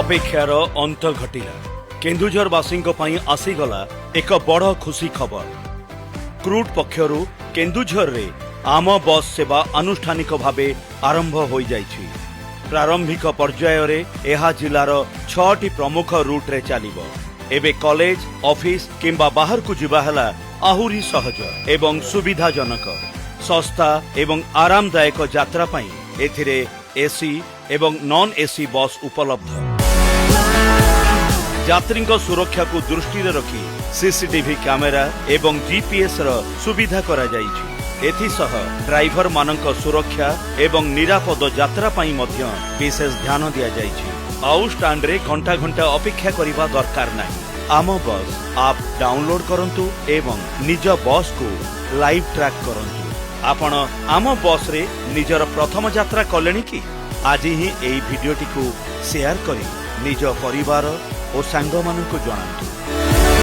अपेक्षार अंत घटिला। केन्दुझरवासी आसीगला एक बड़ खुशी खबर। क्रूड पक्षरु केन्दुझर रे आम बस सेवा आनुष्ठानिक भावे आरंभ हो जाइछि। प्रारंभिक पर्याय रे एहा जिलार 6टी प्रमुख रूट रे चलिबो। एबे कॉलेज ऑफिस किंबा बाहर को जिबा हला आहुरी सहज एवं सुविधाजनक सस्ता एवं आरामदायक यात्रा पई एथिरे एसी एवं नॉन एसी बस उपलब्ध। यात्री सुरक्षा को दृष्टि रखी सीसीटीवी कैमेरा एवं जीपीएस र सुविधा करा जाइछि। एथिसह ड्राइवर मानक सुरक्षा एवं निरापद यात्रा पई मध्य विशेष ध्यान दिया जाइछि। आउ स्टैंड रे घंटा घंटा अपेक्षा करिबा दरकार नाही। आम बस आप डाउनलोड करंतु एवं निज बस को लाइव ट्रैक करंतु। आपण आम बस रे निजर प्रथम यात्रा कलेनी कि आज ही एई भिडियोटी को शेयर करी निज परिवार और सांग मानक जणांतु।